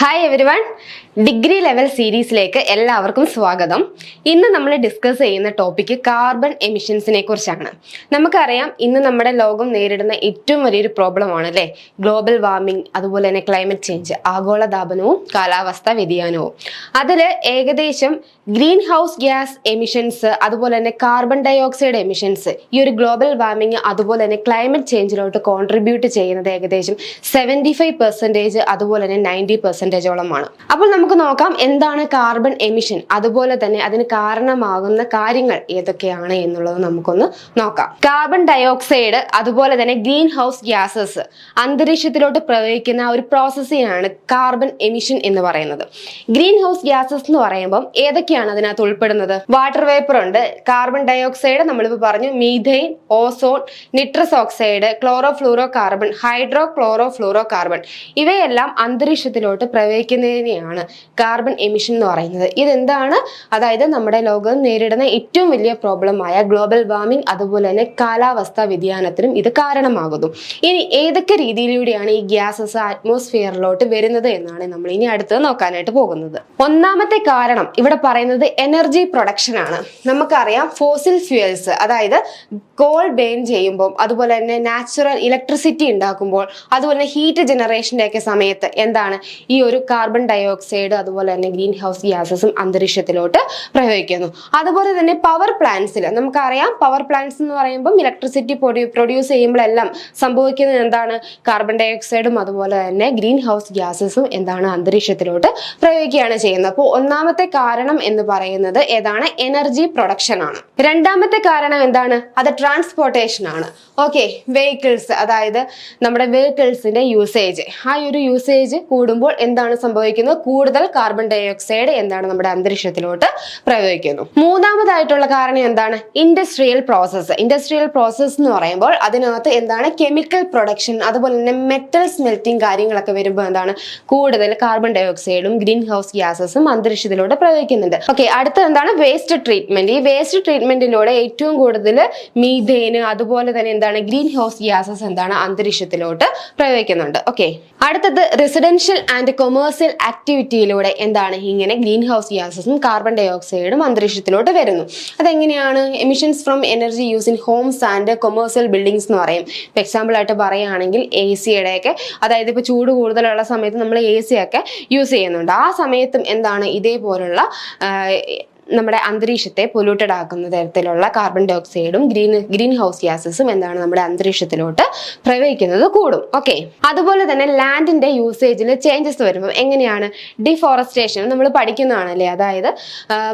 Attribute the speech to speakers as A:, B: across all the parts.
A: Hi everyone, degree level സീരീസിലേക്ക് എല്ലാവർക്കും സ്വാഗതം. ഇന്ന് നമ്മൾ ഡിസ്കസ് ചെയ്യുന്ന ടോപ്പിക്ക് കാർബൺ എമിഷൻസിനെ കുറിച്ചാണ്. നമുക്കറിയാം, ഇന്ന് നമ്മുടെ ലോകം നേരിടുന്ന ഏറ്റവും വലിയൊരു പ്രോബ്ലമാണ് അല്ലേ ഗ്ലോബൽ വാർമിംഗ്, അതുപോലെ തന്നെ ക്ലൈമറ്റ് ചേഞ്ച്, ആഗോളതാപനവും കാലാവസ്ഥാ വ്യതിയാനവും. അതിൽ ഏകദേശം ഗ്രീൻ ഹൗസ് ഗ്യാസ് എമിഷൻസ്, അതുപോലെ തന്നെ കാർബൺ ഡൈ ഓക്സൈഡ് എമിഷൻസ് ഈ ഒരു ഗ്ലോബൽ വാർമിംഗ് അതുപോലെ തന്നെ ക്ലൈമറ്റ് ചേഞ്ചിലോട്ട് കോൺട്രിബ്യൂട്ട് ചെയ്യുന്നത് ഏകദേശം 75%, അതുപോലെ തന്നെ 90%ഓളമാണ്. അപ്പോൾ നമുക്ക് നോക്കാം എന്താണ് കാർബൺ എമിഷൻ, അതുപോലെ തന്നെ അതിന് കാരണമാകുന്ന കാര്യങ്ങൾ ഏതൊക്കെയാണ് എന്നുള്ളത് നമുക്കൊന്ന് നോക്കാം. കാർബൺ ഡൈ ഓക്സൈഡ് അതുപോലെ തന്നെ ഗ്രീൻ ഹൗസ് ഗ്യാസസ് അന്തരീക്ഷത്തിലോട്ട് പ്രവഹിക്കുന്ന ഒരു പ്രോസസ്സിനാണ് കാർബൺ എമിഷൻ എന്ന് പറയുന്നത്. ഗ്രീൻ ഹൗസ് ഗ്യാസസ് എന്ന് പറയുമ്പോൾ ഏതൊക്കെയാണ് അതിനകത്ത് ഉൾപ്പെടുന്നത്? വാട്ടർ വേപ്പർ ഉണ്ട്, കാർബൺ ഡൈ ഓക്സൈഡ് നമ്മളിപ്പോൾ പറഞ്ഞു, methane, ozone, nitrous oxide, chloro fluoro carbon, hydro chloro fluoro carbon, ഇവയെല്ലാം അന്തരീക്ഷത്തിലോട്ട് പ്രവഹിക്കുന്നതിനെയാണ് കാർബൺ എമിഷൻ എന്ന് പറയുന്നത്. ഇതെന്താണ്? അതായത് നമ്മുടെ ലോകം നേരിടുന്ന ഏറ്റവും വലിയ പ്രോബ്ലമായ ഗ്ലോബൽ വാർമിംഗ് അതുപോലെ തന്നെ കാലാവസ്ഥാ വ്യതിയാനത്തിനും ഇത് കാരണമാകുന്നു. ഇനി ഏതൊക്കെ രീതിയിലൂടെയാണ് ഈ ഗ്യാസസ് അറ്റ്മോസ്ഫിയറിലോട്ട് വരുന്നത് എന്നാണ് നമ്മൾ ഇനി അടുത്ത് നോക്കാനായിട്ട് പോകുന്നത്. ഒന്നാമത്തെ കാരണം ഇവിടെ പറയുന്നത് എനർജി പ്രൊഡക്ഷൻ ആണ്. നമുക്കറിയാം, ഫോസിൽ ഫ്യൂവൽസ് അതായത് കോൾ ബേൺ ചെയ്യുമ്പോൾ, അതുപോലെ തന്നെ നാച്ചുറൽ ഇലക്ട്രിസിറ്റി ഉണ്ടാക്കുമ്പോൾ, അതുപോലെ തന്നെ ഹീറ്റ് ജനറേഷന്റെ ഒക്കെ സമയത്ത് എന്താണ് ഈ ഒരു കാർബൺ ഡൈ ഓക്സൈഡ് അതുപോലെ തന്നെ ഗ്രീൻ ഹൗസ് ഗ്യാസസും അന്തരീക്ഷത്തിലോട്ട് പ്രയോഗിക്കുന്നു. അതുപോലെ തന്നെ പവർ പ്ലാന്റ്സിൽ നമുക്കറിയാം, പവർ പ്ലാന്റ്സ് എന്ന് പറയുമ്പോൾ ഇലക്ട്രിസിറ്റി പ്രൊഡ്യൂസ് ചെയ്യുമ്പോഴെല്ലാം സംഭവിക്കുന്നത് എന്താണ്? കാർബൺ ഡൈ ഓക്സൈഡും അതുപോലെ തന്നെ ഗ്രീൻ ഹൗസ് ഗ്യാസസും എന്താണ് അന്തരീക്ഷത്തിലോട്ട് പ്രയോഗിക്കുകയാണ് ചെയ്യുന്നത്. അപ്പോൾ ഒന്നാമത്തെ കാരണം എന്ന് പറയുന്നത് ഏതാണ്? എനർജി പ്രൊഡക്ഷൻ ആണ്. രണ്ടാമത്തെ കാരണം എന്താണ്? അത് ട്രാൻസ്പോർട്ടേഷൻ ആണ്. ഓക്കെ, വെഹിക്കിൾസ്, അതായത് നമ്മുടെ വെഹിക്കിൾസിന്റെ യൂസേജ്, ആ ഒരു യൂസേജ് കൂടുമ്പോൾ എന്താണ് സംഭവിക്കുന്നത്? കൂടുതൽ കാർബൺ ഡൈ ഓക്സൈഡ് എന്താണ് നമ്മുടെ അന്തരീക്ഷത്തിലോട്ട് പ്രയോഗിക്കുന്നു. മൂന്നാമതായിട്ടുള്ള കാരണം എന്താണ്? Industrial process. ഇൻഡസ്ട്രിയൽ പ്രോസസ്സ് എന്ന് പറയുമ്പോൾ അതിനകത്ത് എന്താണ്? കെമിക്കൽ പ്രൊഡക്ഷൻ, അതുപോലെ തന്നെ മെറ്റൽ സ്മെൽറ്റിംഗ് കാര്യങ്ങളൊക്കെ വരുമ്പോൾ എന്താണ്? കൂടുതൽ കാർബൺ ഡൈ ഓക്സൈഡും ഗ്രീൻ ഹൗസ് ഗ്യാസസും അന്തരീക്ഷത്തിലൂടെ പ്രയോഗിക്കുന്നുണ്ട്. ഓക്കെ, അടുത്ത എന്താണ്? Waste treatment. ഈ വേസ്റ്റ് ട്രീറ്റ്മെന്റിലൂടെ ഏറ്റവും കൂടുതൽ മീഥെയിന് അതുപോലെ തന്നെ എന്താണ് ഗ്രീൻ ഹൗസ് ഗ്യാസസ് എന്താണ് അന്തരീക്ഷത്തിലോട്ട് പ്രയോഗിക്കുന്നുണ്ട്. ഓക്കെ, അടുത്തത് റെസിഡൻഷ്യൽ ആൻഡ് കൊമേഴ്സ്യൽ ആക്ടിവിറ്റിയിലൂടെ എന്താണ് ഇങ്ങനെ ഗ്രീൻ ഹൗസ് ഗ്യാസസും കാർബൺ ഡൈ ഓക്സൈഡും അന്തരീക്ഷത്തിലോട്ട് വരുന്നു. അതെങ്ങനെയാണ്? Emissions from energy use in Holmes and commercial buildings എന്ന് പറയും. ഇപ്പൊ എക്സാമ്പിൾ ആയിട്ട് പറയുകയാണെങ്കിൽ AC-യുടെ ഒക്കെ, അതായത് ഇപ്പൊ ചൂട് കൂടുതലുള്ള സമയത്ത് നമ്മൾ AC ഒക്കെ യൂസ് ചെയ്യുന്നുണ്ട്. ആ സമയത്തും എന്താണ് ഇതേപോലുള്ള നമ്മുടെ അന്തരീക്ഷത്തെ പൊല്യൂട്ടഡ് ആക്കുന്ന തരത്തിലുള്ള കാർബൺ ഡൈ ഓക്സൈഡും ഗ്രീൻ ഹൗസ് ഗ്യാസസും എന്താണ് നമ്മുടെ അന്തരീക്ഷത്തിലോട്ട് പ്രവഹിക്കുന്നത് കൂടും. ഓക്കെ, അതുപോലെ തന്നെ ലാൻഡിന്റെ യൂസേജിൽ ചേഞ്ചസ് വരുമ്പോൾ എങ്ങനെയാണ്? ഡിഫോറസ്റ്റേഷൻ നമ്മൾ പഠിക്കുന്നതാണല്ലേ, അതായത്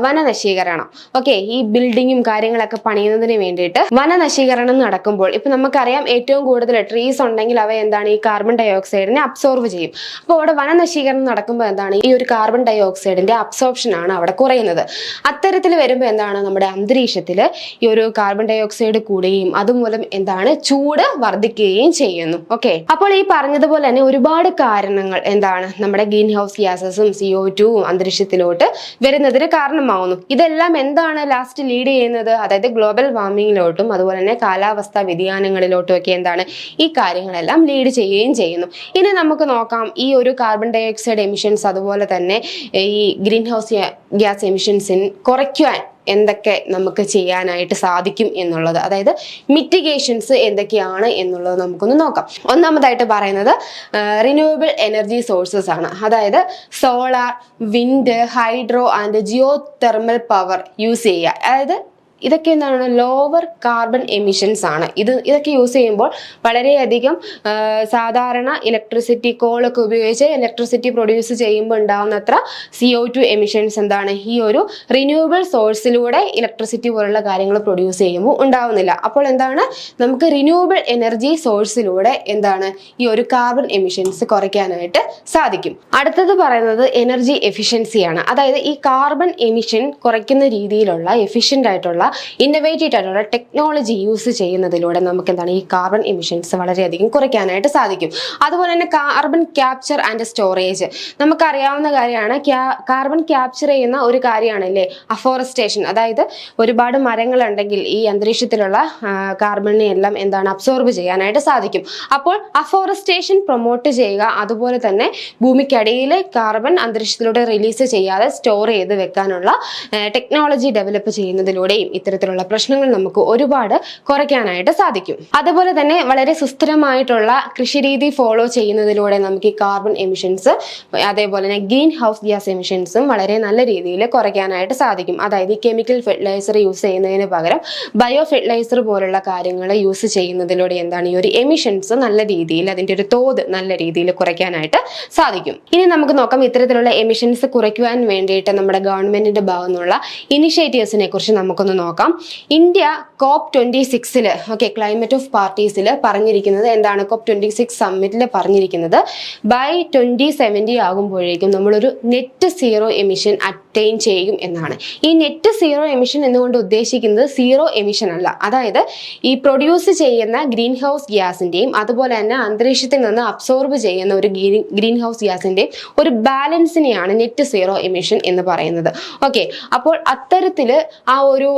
A: വനനശീകരണം. ഓക്കെ, ഈ ബിൽഡിങ്ങും കാര്യങ്ങളൊക്കെ പണിയുന്നതിന് വേണ്ടിയിട്ട് വനനശീകരണം നടക്കുമ്പോൾ ഇപ്പൊ നമുക്കറിയാം, ഏറ്റവും കൂടുതൽ ട്രീസ് ഉണ്ടെങ്കിൽ അവ എന്താണ് ഈ കാർബൺ ഡൈ ഓക്സൈഡിനെ അബ്സോർവ് ചെയ്യും. അപ്പോൾ അവിടെ വനനശീകരണം നടക്കുമ്പോൾ എന്താണ് ഈ ഒരു കാർബൺ ഡൈ ഓക്സൈഡിന്റെ അബ്സോർപ്ഷൻ ആണ് അവിടെ കുറയുന്നത്. അത്തരത്തിൽ വരുമ്പോൾ എന്താണ് നമ്മുടെ അന്തരീക്ഷത്തിൽ ഈ ഒരു കാർബൺ ഡൈ ഓക്സൈഡ് കൂടുകയും അതുമൂലം എന്താണ് ചൂട് വർദ്ധിക്കുകയും ചെയ്യുന്നു. ഓക്കെ, അപ്പോൾ ഈ പറഞ്ഞതുപോലെ തന്നെ ഒരുപാട് കാരണങ്ങൾ എന്താണ് നമ്മുടെ ഗ്രീൻ ഹൗസ് ഗ്യാസസും CO2 അന്തരീക്ഷത്തിലോട്ട് വരുന്നതിന് കാരണമാവുന്നു. ഇതെല്ലാം എന്താണ് ലാസ്റ്റ് ലീഡ് ചെയ്യുന്നത്? അതായത് ഗ്ലോബൽ വാർമിങ്ങിലോട്ടും അതുപോലെ തന്നെ കാലാവസ്ഥാ വ്യതിയാനങ്ങളിലോട്ടും ഒക്കെ എന്താണ് ഈ കാര്യങ്ങളെല്ലാം ലീഡ് ചെയ്യുകയും ചെയ്യുന്നു. ഇനി നമുക്ക് നോക്കാം, ഈ ഒരു കാർബൺ ഡൈ ഓക്സൈഡ് എമിഷൻസ് അതുപോലെ തന്നെ ഈ ഗ്രീൻ ഹൗസ് ഗ്യാസ് എമിഷൻസിന് കുറയ്ക്കുവാൻ എന്തൊക്കെ നമുക്ക് ചെയ്യാനായിട്ട് സാധിക്കും എന്നുള്ളത്, അതായത് മിറ്റിഗേഷൻസ് എന്തൊക്കെയാണ് എന്നുള്ളത് നമുക്കൊന്ന് നോക്കാം. ഒന്നാമതായിട്ട് പറയുന്നത് റിന്യൂവബിൾ എനർജി സോഴ്സസ് ആണ്. അതായത് solar, wind, hydro and geothermal power use ചെയ്യുക. അതായത് ഇതൊക്കെ എന്താണ്? ലോവർ കാർബൺ എമിഷൻസ് ആണ്. ഇതൊക്കെ യൂസ് ചെയ്യുമ്പോൾ വളരെയധികം സാധാരണ ഇലക്ട്രിസിറ്റി, കോളൊക്കെ ഉപയോഗിച്ച് ഇലക്ട്രിസിറ്റി പ്രൊഡ്യൂസ് ചെയ്യുമ്പോൾ ഉണ്ടാകുന്നത്ര CO2 എമിഷൻസ് എന്താണ് ഈ ഒരു റിന്യൂവബിൾ സോഴ്സിലൂടെ ഇലക്ട്രിസിറ്റി പോലുള്ള കാര്യങ്ങൾ പ്രൊഡ്യൂസ് ചെയ്യുമ്പോൾ ഉണ്ടാവുന്നില്ല. അപ്പോൾ എന്താണ് നമുക്ക് റിന്യൂവബിൾ എനർജി സോഴ്സിലൂടെ എന്താണ് ഈ ഒരു കാർബൺ എമിഷൻസ് കുറയ്ക്കാനായിട്ട് സാധിക്കും. അടുത്തത് പറയുന്നത് എനർജി എഫിഷ്യൻസിയാണ്. അതായത് ഈ കാർബൺ എമിഷൻ കുറയ്ക്കുന്ന രീതിയിലുള്ള എഫിഷ്യൻ്റ് ആയിട്ടുള്ള ഇന്നോവേറ്റീവ് ആയിട്ടുള്ള ടെക്നോളജി യൂസ് ചെയ്യുന്നതിലൂടെ നമുക്ക് എന്താണ് ഈ കാർബൺ എമിഷൻസ് വളരെയധികം കുറയ്ക്കാനായിട്ട് സാധിക്കും. അതുപോലെ തന്നെ കാർബൺ ക്യാപ്ചർ ആൻഡ് സ്റ്റോറേജ് നമുക്കറിയാവുന്ന കാര്യമാണ്. കാർബൺ ക്യാപ്ചർ ചെയ്യുന്ന ഒരു കാര്യമാണല്ലേ അഫോറസ്റ്റേഷൻ. അതായത് ഒരുപാട് മരങ്ങൾ ഉണ്ടെങ്കിൽ ഈ അന്തരീക്ഷത്തിലുള്ള കാർബണിനെ എല്ലാം എന്താണ് അബ്സോർബ് ചെയ്യാനായിട്ട് സാധിക്കും. അപ്പോൾ അഫോറസ്റ്റേഷൻ പ്രൊമോട്ട് ചെയ്യുക, അതുപോലെ തന്നെ ഭൂമിക്കടിയിലെ കാർബൺ അന്തരീക്ഷത്തിലൂടെ റിലീസ് ചെയ്യാതെ സ്റ്റോർ ചെയ്ത് വെക്കാനുള്ള ടെക്നോളജി ഡെവലപ്പ് ചെയ്യുന്നതിലൂടെയും ഇത്തരത്തിലുള്ള പ്രശ്നങ്ങൾ നമുക്ക് ഒരുപാട് കുറയ്ക്കാനായിട്ട് സാധിക്കും. അതുപോലെ തന്നെ വളരെ സുസ്ഥിരമായിട്ടുള്ള കൃഷിരീതി ഫോളോ ചെയ്യുന്നതിലൂടെ നമുക്ക് ഈ കാർബൺ എമിഷൻസ് അതേപോലെ തന്നെ ഗ്രീൻ ഹൗസ് ഗ്യാസ് എമിഷൻസും വളരെ നല്ല രീതിയിൽ കുറയ്ക്കാനായിട്ട് സാധിക്കും. അതായത് ഈ കെമിക്കൽ ഫെർട്ടിലൈസർ യൂസ് ചെയ്യുന്നതിന് പകരം ബയോ ഫെർട്ടിലൈസർ പോലുള്ള കാര്യങ്ങൾ യൂസ് ചെയ്യുന്നതിലൂടെ എന്താണ് ഈ ഒരു എമിഷൻസ് നല്ല രീതിയിൽ അതിന്റെ ഒരു തോത് നല്ല രീതിയിൽ കുറയ്ക്കാനായിട്ട് സാധിക്കും. ഇനി നമുക്ക് നോക്കാം ഇത്തരത്തിലുള്ള എമിഷൻസ് കുറയ്ക്കുവാൻ വേണ്ടിയിട്ട് നമ്മുടെ ഗവൺമെന്റിന്റെ ഭാഗത്തു നിന്നുള്ള ഇനിഷ്യേറ്റീവ്സിനെ കുറിച്ച് നമുക്കൊന്ന് നോക്കാം. India COP26 okay climate of പാർട്ടീസിൽ പറഞ്ഞിരിക്കുന്നത് എന്താണ്? COP26 സമ്മിറ്റിൽ പറഞ്ഞിരിക്കുന്നത് ബൈ 2070 ആകുമ്പോഴേക്കും നമ്മളൊരു നെറ്റ് സീറോ എമിഷൻ അറ്റൈൻ ചെയ്യും എന്നാണ്. ഈ നെറ്റ് സീറോ എമിഷൻ എന്നുകൊണ്ട് ഉദ്ദേശിക്കുന്നത് സീറോ എമിഷൻ അല്ല. അതായത് ഈ പ്രൊഡ്യൂസ് ചെയ്യുന്ന ഗ്രീൻ ഹൗസ് ഗ്യാസിന്റെയും അതുപോലെ തന്നെ അന്തരീക്ഷത്തിൽ നിന്ന് അബ്സോർബ് ചെയ്യുന്ന ഒരു ഗ്രീൻ ഹൗസ് ഗ്യാസിന്റെയും ഒരു ബാലൻസിനെയാണ് നെറ്റ് സീറോ എമിഷൻ എന്ന് പറയുന്നത്. ഓക്കെ, അപ്പോൾ അത്തരത്തില് ആ ഒരു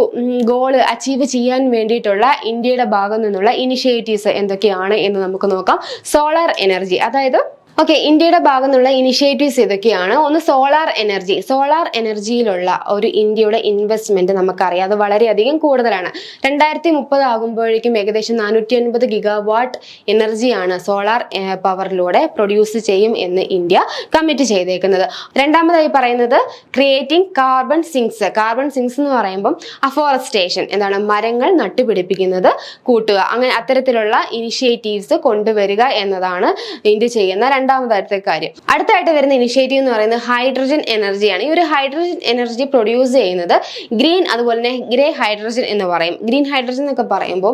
A: ഗോള് അച്ചീവ് ചെയ്യാൻ വേണ്ടിയിട്ടുള്ള ഇന്ത്യയുടെ ഭാഗത്തു നിന്നുള്ള ഇനിഷ്യേറ്റീവ്സ് എന്തൊക്കെയാണ് എന്ന് നമുക്ക് നോക്കാം. സോളാർ എനർജി, അതായത് ഓക്കെ ഇന്ത്യയുടെ ഭാഗത്തു നിന്നുള്ള ഇനിഷ്യേറ്റീവ്സ് ഇതൊക്കെയാണ്. ഒന്ന് സോളാർ എനർജി. സോളാർ എനർജിയിലുള്ള ഒരു ഇന്ത്യയുടെ ഇൻവെസ്റ്റ്മെന്റ് നമുക്കറിയാം, അത് വളരെയധികം കൂടുതലാണ്. 2030 ആകുമ്പോഴേക്കും ഏകദേശം 450 ഗിഗാവാട്ട് എനർജിയാണ് സോളാർ പവറിലൂടെ പ്രൊഡ്യൂസ് ചെയ്യും എന്ന് ഇന്ത്യ കമ്മിറ്റ് ചെയ്തേക്കുന്നത്. രണ്ടാമതായി പറയുന്നത് ക്രിയേറ്റിംഗ് കാർബൺ സിങ്ക്സ്. കാർബൺ സിങ്ക്സ് എന്ന് പറയുമ്പം അഫോറസ്റ്റേഷൻ, എന്താണ് മരങ്ങൾ നട്ടുപിടിപ്പിക്കുന്നത് കൂട്ടുക, അങ്ങനെ അത്തരത്തിലുള്ള ഇനിഷ്യേറ്റീവ്സ് കൊണ്ടുവരിക എന്നതാണ് ഇന്ത്യ ചെയ്യുന്ന രണ്ടാമതായിട്ട് കാര്യം. അടുത്തായിട്ട് വരുന്ന ഇനിഷ്യേറ്റീവ് എന്ന് പറയുന്നത് ഹൈഡ്രജൻ എനർജിയാണ്. ഈ ഒരു ഹൈഡ്രജൻ എനർജി പ്രൊഡ്യൂസ് ചെയ്യുന്നത് ഗ്രീൻ അതുപോലെ തന്നെ ഗ്രേ ഹൈഡ്രജൻ എന്ന് പറയും. ഗ്രീൻ ഹൈഡ്രജൻ എന്നൊക്കെ പറയുമ്പോൾ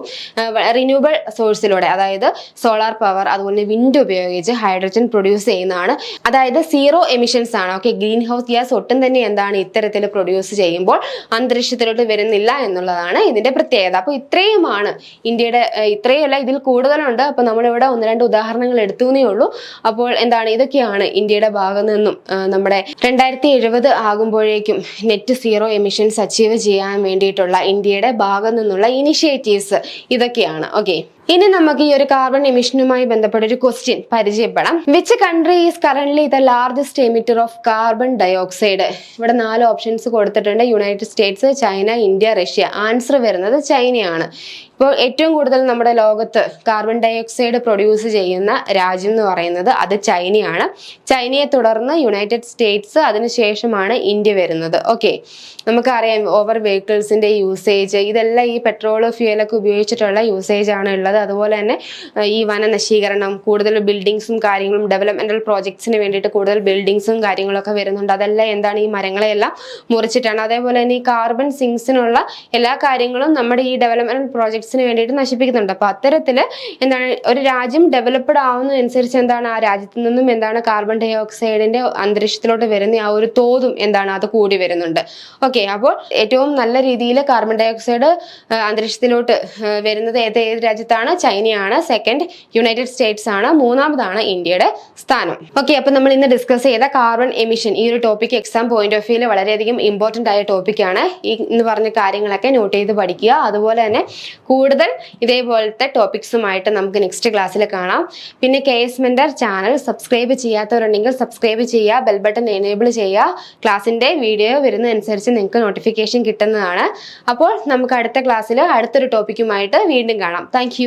A: റിന്യൂവബിൾ സോഴ്സിലൂടെ, അതായത് സോളാർ പവർ അതുപോലെ വിൻഡ് ഉപയോഗിച്ച് ഹൈഡ്രജൻ പ്രൊഡ്യൂസ് ചെയ്യുന്നതാണ്. അതായത് സീറോ എമിഷൻസ് ആണ്. ഓക്കെ, ഗ്രീൻ ഹൗസ് ഗ്യാസ് ഒട്ടും തന്നെ എന്താണ് ഇത്തരത്തിൽ പ്രൊഡ്യൂസ് ചെയ്യുമ്പോൾ അന്തരീക്ഷത്തിലോട്ട് വരുന്നില്ല എന്നുള്ളതാണ് ഇതിന്റെ പ്രത്യേകത. അപ്പോൾ ഇത്രയുമാണ് ഇന്ത്യയുടെ, ഇത്രയല്ല ഇതിൽ കൂടുതലുണ്ട്. അപ്പൊ നമ്മളിവിടെ 1-2 ഉദാഹരണങ്ങൾ എടുത്തുന്നേ ഉള്ളൂ. അപ്പോൾ എന്താണ് ഇതൊക്കെയാണ് ഇന്ത്യയുടെ ഭാഗത്തു നിന്നും നമ്മുടെ 2070 ആകുമ്പോഴേക്കും നെറ്റ് സീറോ എമിഷൻസ് അച്ചീവ് ചെയ്യാൻ വേണ്ടിയിട്ടുള്ള ഇന്ത്യയുടെ ഭാഗത്തു നിന്നുള്ള ഇനിഷ്യേറ്റീവ്സ് ഇതൊക്കെയാണ്. ഓക്കെ, ഇനി നമുക്ക് ഈ ഒരു കാർബൺ എമിഷനുമായി ബന്ധപ്പെട്ട ഒരു ക്വസ്റ്റ്യൻ പരിചയപ്പെടാം. Which country is currently the largest emitter of carbon dioxide? ഇവിടെ 4 ഓപ്ഷൻസ് കൊടുത്തിട്ടുണ്ട്. United States, China, India, Russia. Answer വരുന്നത് ചൈനയാണ്. ഇപ്പോൾ ഏറ്റവും കൂടുതൽ നമ്മുടെ ലോകത്ത് കാർബൺ ഡയോക്സൈഡ് പ്രൊഡ്യൂസ് ചെയ്യുന്ന രാജ്യം എന്ന് പറയുന്നത് അത് ചൈനയാണ്. ചൈനയെ തുടർന്ന് യുണൈറ്റഡ് സ്റ്റേറ്റ്സ്, അതിനുശേഷമാണ് ഇന്ത്യ വരുന്നത്. ഓക്കെ, നമുക്കറിയാം ഓവർ വെഹിക്കിൾസിന്റെ യൂസേജ്, ഇതെല്ലാം ഈ പെട്രോൾ ഫ്യൂവലൊക്കെ ഉപയോഗിച്ചിട്ടുള്ള യൂസേജ് ആണ് ഉള്ളത്. അതുപോലെ തന്നെ ഈ വനനശീകരണം, കൂടുതൽ ബിൽഡിങ്സും കാര്യങ്ങളും, ഡെവലപ്മെന്റൽ പ്രോജക്ട്സിന് വേണ്ടിയിട്ട് കൂടുതൽ ബിൽഡിങ്സും കാര്യങ്ങളൊക്കെ വരുന്നുണ്ട്. അതെല്ലാം എന്താണ് ഈ മരങ്ങളെല്ലാം മുറിച്ചിട്ടാണ്. അതേപോലെ തന്നെ ഈ കാർബൺ സിങ്ക്സിനുള്ള എല്ലാ കാര്യങ്ങളും നമ്മുടെ ഈ ഡെവലപ്മെന്റ് പ്രോജക്ട്സിന് വേണ്ടിയിട്ട് നശിപ്പിക്കുന്നുണ്ട്. അപ്പൊ അത്തരത്തില് എന്താണ് ഒരു രാജ്യം ഡെവലപ്ഡ് ആവുന്നതനുസരിച്ച് എന്താണ് ആ രാജ്യത്തു നിന്നും എന്താണ് കാർബൺ ഡൈ ഓക്സൈഡിന്റെ അന്തരീക്ഷത്തിലോട്ട് വരുന്ന ആ ഒരു തോതും എന്താണ് അത് കൂടി വരുന്നുണ്ട്. ഓക്കെ, അപ്പോൾ ഏറ്റവും നല്ല രീതിയിൽ കാർബൺ ഡൈ ഓക്സൈഡ് അന്തരീക്ഷത്തിലോട്ട് വരുന്നത് ഏത് രാജ്യത്താണ്? ചൈനയാണ്. സെക്കൻഡ് യുണൈറ്റഡ് സ്റ്റേറ്റ്സ് ആണ്. മൂന്നാമതാണ് ഇന്ത്യയുടെ സ്ഥാനം. ഓക്കെ, അപ്പൊ നമ്മൾ ഇന്ന് ഡിസ്കസ് ചെയ്ത കാർബൺ എമിഷൻ ഈ ഒരു ടോപ്പിക് എക്സാം പോയിന്റ് ഓഫ് വ്യൂല് വളരെയധികം ഇമ്പോർട്ടന്റ് ആയ ടോപ്പിക്കാണ്. ഇന്ന് പറഞ്ഞ കാര്യങ്ങളൊക്കെ നോട്ട് ചെയ്ത് പഠിക്കുക. അതുപോലെ തന്നെ കൂടുതൽ ഇതേപോലത്തെ ടോപ്പിക്സുമായിട്ട് നമുക്ക് നെക്സ്റ്റ് ക്ലാസ്സിൽ കാണാം. പിന്നെ KS മെന്റർ ചാനൽ സബ്സ്ക്രൈബ് ചെയ്യാത്തവരുണ്ടെങ്കിൽ സബ്സ്ക്രൈബ് ചെയ്യുക, ബെൽ ബട്ടൺ എനേബിൾ ചെയ്യുക. ക്ലാസ്സിന്റെ വീഡിയോ വരുന്നതനുസരിച്ച് നിങ്ങൾക്ക് നോട്ടിഫിക്കേഷൻ കിട്ടുന്നതാണ്. അപ്പോൾ നമുക്ക് അടുത്ത ക്ലാസ്സിൽ അടുത്തൊരു ടോപ്പിക്കുമായിട്ട് വീണ്ടും കാണാം. താങ്ക്